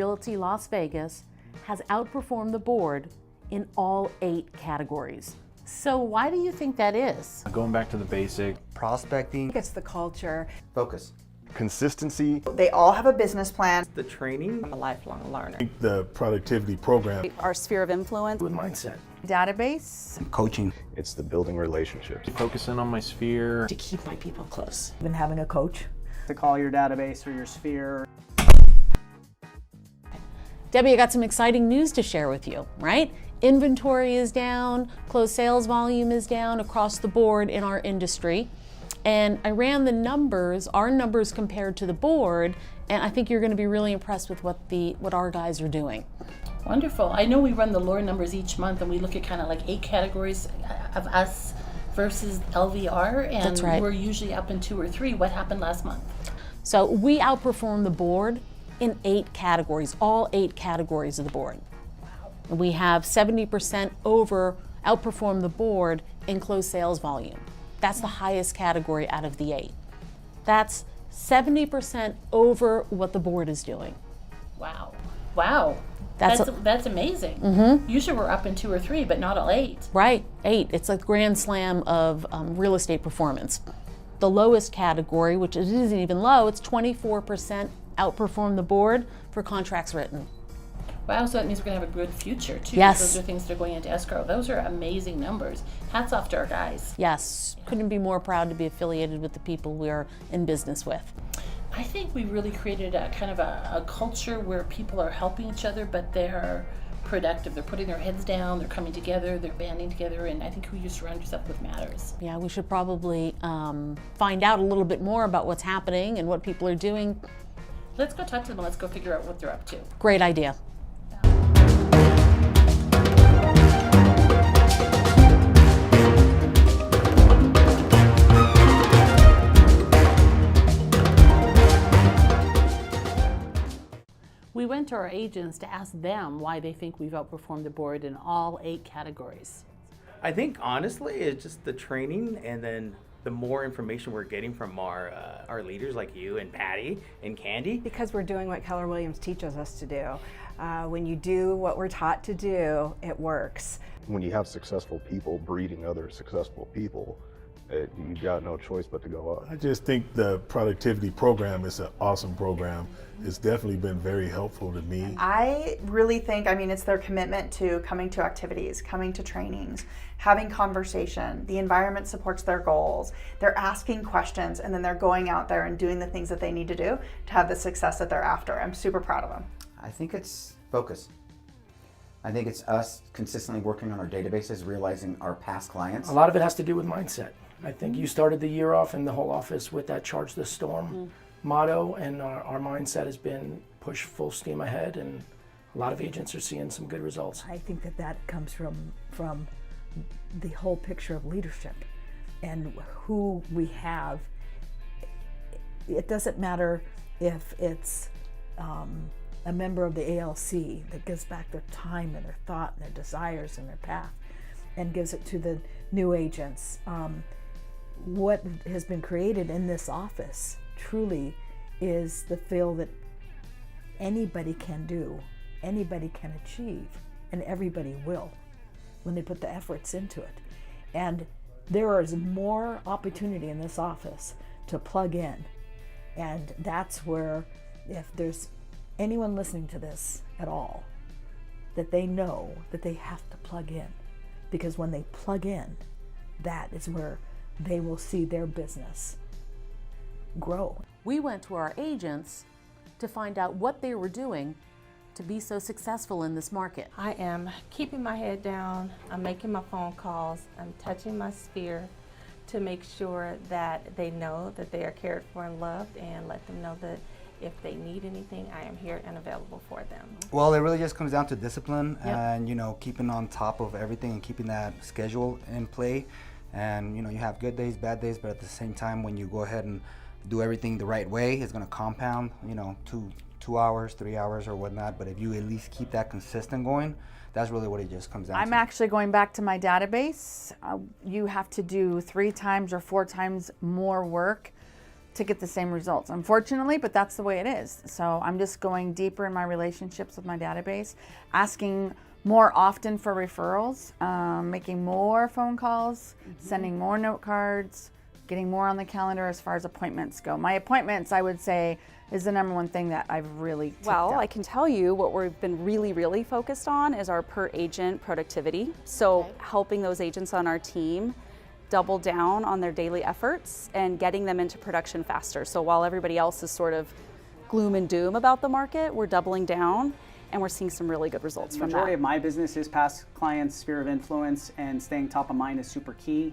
Realty Las Vegas has outperformed the board in all 8 categories. So why do you think that is? Going back to the basic. Prospecting. It's the culture. Focus. Consistency. They all have a business plan. The training. I'm a lifelong learner. The productivity program. Our sphere of influence. With mindset. Database. Coaching. It's the building relationships. Focusing on my sphere. To keep my people close. Even having a coach. To call your database or your sphere. Debbie, I got some exciting news to share with you, right? Inventory is down, closed sales volume is down across the board in our industry. And I ran the numbers, our numbers compared to the board, and I think you're going to be really impressed with what our guys are doing. Wonderful. I know we run the LORE numbers each month, and we look at kind of like 8 categories of us versus LVR, and That's right. We're usually up in 2 or 3. What happened last month? So we outperformed the board in 8 categories, all 8 categories of the board. Wow. And we have 70% outperformed the board in closed sales volume. That's the highest category out of the 8. That's 70% over what the board is doing. Wow. Wow. That's amazing. Mm-hmm. Usually we're up in 2 or 3, but not all 8. Right, 8. It's a grand slam of real estate performance. The lowest category, which it isn't even low, it's 24% outperformed the board for contracts written. Wow, so that means we're going to have a good future too. Yes. Those are things that are going into escrow. Those are amazing numbers. Hats off to our guys. Yes, couldn't be more proud to be affiliated with the people we are in business with. I think we really created a kind of a culture where people are helping each other, but they're productive. They're putting their heads down, they're coming together, they're banding together, and I think who you surround yourself with matters. Yeah, we should probably find out a little bit more about what's happening and what people are doing. Let's go talk to them and let's go figure out what they're up to. Great idea. We went to our agents to ask them why they think we've outperformed the board in all 8 categories. I think honestly it's just the training, and then the more information we're getting from our leaders like you and Patty and Candy. Because we're doing what Keller Williams teaches us to do. When you do what we're taught to do, it works. When you have successful people breeding other successful people, you've got no choice but to go up. I just think the productivity program is an awesome program. It's definitely been very helpful to me. I really think, it's their commitment to coming to activities, coming to trainings, having conversation. The environment supports their goals. They're asking questions, and then they're going out there and doing the things that they need to do to have the success that they're after. I'm super proud of them. I think it's focus. I think it's us consistently working on our databases, realizing our past clients. A lot of it has to do with mindset. I think you started the year off in the whole office with that Charge the Storm motto, and our mindset has been push full steam ahead, and a lot of agents are seeing some good results. I think that comes from the whole picture of leadership and who we have. It doesn't matter if it's a member of the ALC that gives back their time and their thought and their desires and their path and gives it to the new agents. What has been created in this office truly is the feel that anybody can do, anybody can achieve, and everybody will when they put the efforts into it. And there is more opportunity in this office to plug in. And that's where, if there's anyone listening to this at all, that they know that they have to plug in. Because when they plug in, that is where they will see their business grow. We went to our agents to find out what they were doing to be so successful in this market. I am keeping my head down, I'm making my phone calls, I'm touching my sphere to make sure that they know that they are cared for and loved, and let them know that if they need anything, I am here and available for them. Well, it really just comes down to discipline. Yep. And keeping on top of everything and keeping that schedule in play. And you have good days, bad days, but at the same time, when you go ahead and do everything the right way, it's going to compound, 2 hours, 3 hours or whatnot. But if you at least keep that consistent going, that's really what it just comes down to. I'm actually going back to my database. You have to do 3 times or 4 times more work to get the same results, unfortunately, but that's the way it is. So I'm just going deeper in my relationships with my database, asking more often for referrals, making more phone calls, sending more note cards, getting more on the calendar as far as appointments go. My appointments, I would say, is the number one thing that I've really ticked Well, up. I can tell you what we've been really focused on is our per agent productivity. So helping those agents on our team double down on their daily efforts and getting them into production faster. So while everybody else is sort of gloom and doom about the market, we're doubling down and we're seeing some really good results from that. The majority of my business is past clients, sphere of influence, and staying top of mind is super key.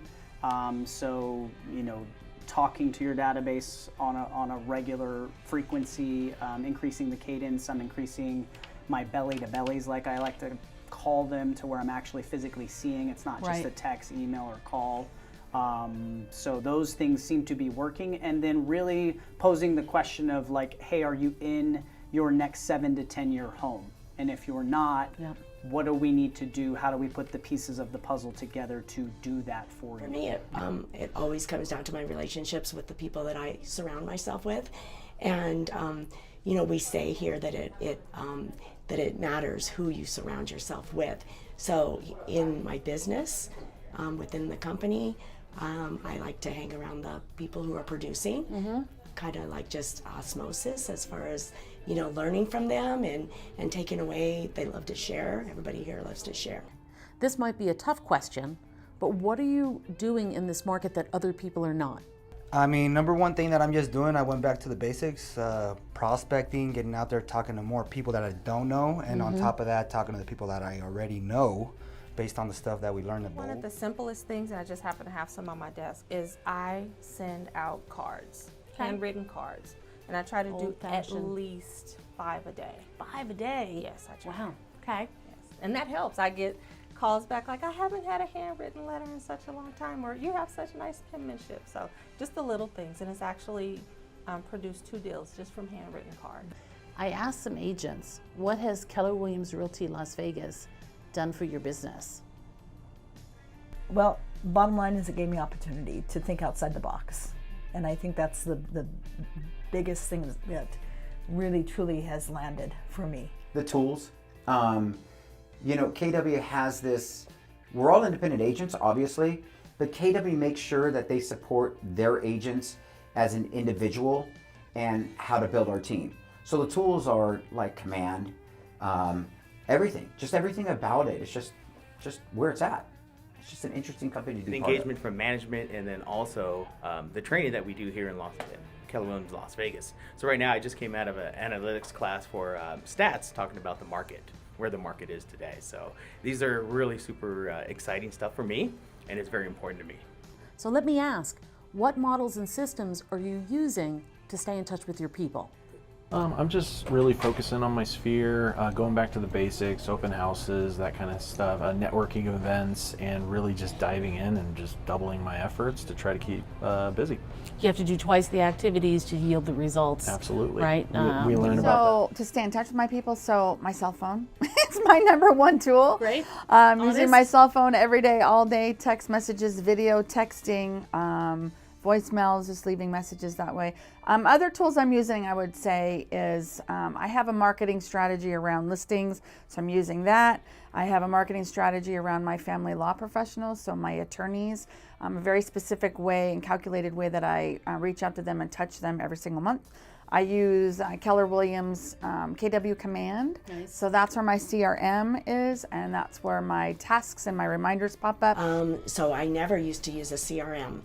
So, you know, talking to your database on a regular frequency, increasing the cadence. I'm increasing my belly to bellies, like I like to call them, to where I'm actually physically seeing. It's not just a text, email, or call. So those things seem to be working. And then really posing the question of like, hey, are you in your next 7 to 10 year home? And if you're not, what do we need to do? How do we put the pieces of the puzzle together to do that for you? For me, it always comes down to my relationships with the people that I surround myself with. And, you know, we say here that it matters who you surround yourself with. So in my business, within the company, I like to hang around the people who are producing, kind of like just osmosis as far as, you know, learning from them and taking away. They love to share. Everybody here loves to share. This might be a tough question, but what are you doing in this market that other people are not? I mean, number one thing that I'm just doing, I went back to the basics, prospecting, getting out there, talking to more people that I don't know, and on top of that, talking to the people that I already know, based on the stuff that we learned at One of the simplest things, and I just happen to have some on my desk, is I send out cards, handwritten cards. And I try to do at least 5 a day. 5 a day? Yes, I try. Wow. Okay. Yes. And that helps. I get calls back like, I haven't had a handwritten letter in such a long time, or you have such nice penmanship. So just the little things. And it's actually produced 2 deals just from handwritten cards. I asked some agents, what has Keller Williams Realty Las Vegas done for your business? Well, bottom line is it gave me opportunity to think outside the box. And I think that's the biggest thing that really truly has landed for me. The tools. You know, KW has this, we're all independent agents, obviously, but KW makes sure that they support their agents as an individual and how to build our team. So the tools are like Command, everything, just everything about it. It's just where it's at. It's just an interesting company to be The part of. engagement from management, and then also the training that we do here in Keller Williams Las Vegas. So right now I just came out of an analytics class for stats, talking about the market, where the market is today. So these are really super exciting stuff for me, and it's very important to me. So let me ask, what models and systems are you using to stay in touch with your people? I'm just really focusing on my sphere, going back to the basics, open houses, that kind of stuff, networking events, and really just diving in and just doubling my efforts to try to keep busy. You have to do twice the activities to yield the results. Absolutely. Right? We learn about So to stay in touch with my people, so my cell phone, it's my number one tool. Great. I'm using my cell phone every day, all day, text messages, video, texting, voicemails, just leaving messages that way. Other tools I'm using, I would say, is I have a marketing strategy around listings, so I'm using that. I have a marketing strategy around my family law professionals, so my attorneys, a very specific way and calculated way that I reach out to them and touch them every single month. I use Keller Williams KW Command, so that's where my CRM is, and that's where my tasks and my reminders pop up. So I never used to use a CRM.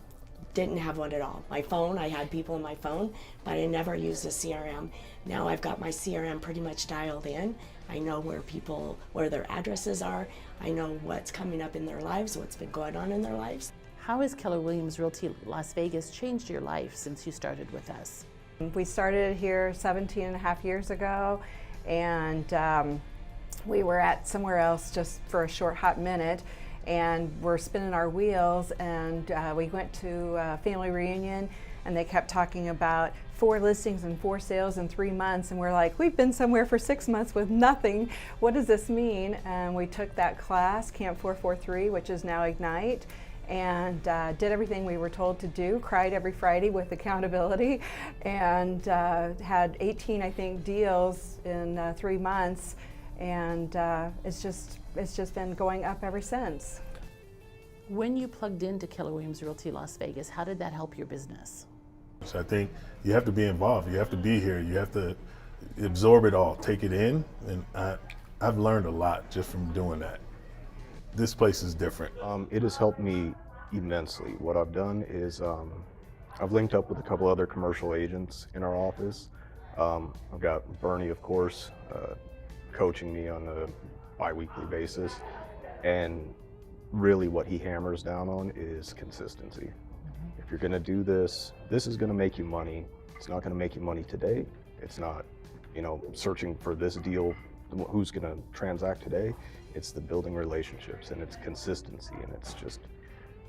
Didn't have one at all. My phone, I had people in my phone, but I never used a CRM. Now I've got my CRM pretty much dialed in. I know where their addresses are. I know what's coming up in their lives, what's been going on in their lives. How has Keller Williams Realty Las Vegas changed your life since you started with us? We started here 17 and a half years ago, and we were at somewhere else just for a short hot minute, and we're spinning our wheels, and we went to a family reunion, and they kept talking about 4 listings and 4 sales in 3 months, and we're like, we've been somewhere for 6 months with nothing. What does this mean? And we took that class, Camp 443, which is now Ignite, and did everything we were told to do, cried every Friday with accountability, and had 18, I think, deals in 3 months, and it's just been going up ever since. When you plugged into Keller Williams Realty Las Vegas, how did that help your business? So I think you have to be involved. You have to be here. You have to absorb it all, take it in, and I've learned a lot just from doing that. This place is different. It has helped me immensely. What I've done is I've linked up with a couple other commercial agents in our office. I've got Bernie, of course, coaching me on a bi-weekly basis, and really what he hammers down on is consistency. If you're going to do this, this is going to make you money. It's not going to make you money today. It's not, you know, searching for this deal, who's going to transact today. It's the building relationships, and it's consistency, and it's just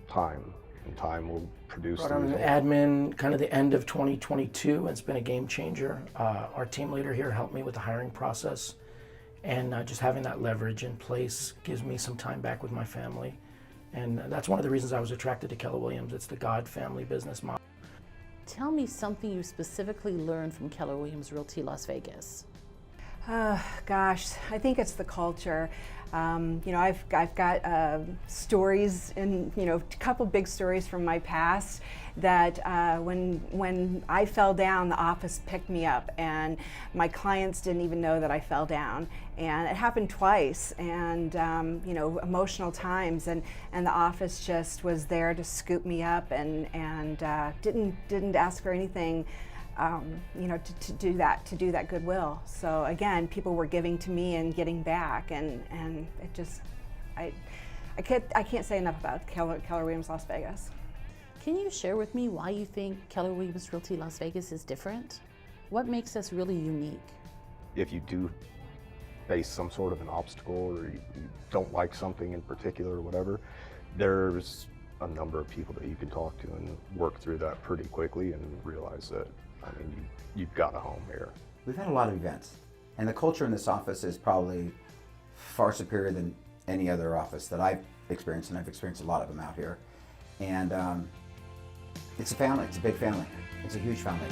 time, and time will produce the result. Admin, kind of the end of 2022, it's been a game changer. Our team leader here helped me with the hiring process, and just having that leverage in place gives me some time back with my family. And that's one of the reasons I was attracted to Keller Williams. It's the God family business model. Tell me something you specifically learned from Keller Williams Realty Las Vegas. Gosh, I think it's the culture. You know, I've got stories, and you know, a couple big stories from my past that when I fell down, the office picked me up, and my clients didn't even know that I fell down, and it happened twice, and you know, emotional times, and the office just was there to scoop me up, and didn't ask for anything. You know, to do that goodwill. So again, people were giving to me and getting back, and it just, I can't say enough about Keller Williams Las Vegas. Can you share with me why you think Keller Williams Realty Las Vegas is different? What makes us really unique? If you do face some sort of an obstacle, or you don't like something in particular or whatever, there's a number of people that you can talk to and work through that pretty quickly and realize that, I mean, you've got a home here. We've had a lot of events, and the culture in this office is probably far superior than any other office that I've experienced, and I've experienced a lot of them out here. And it's a family, it's a big family, it's a huge family.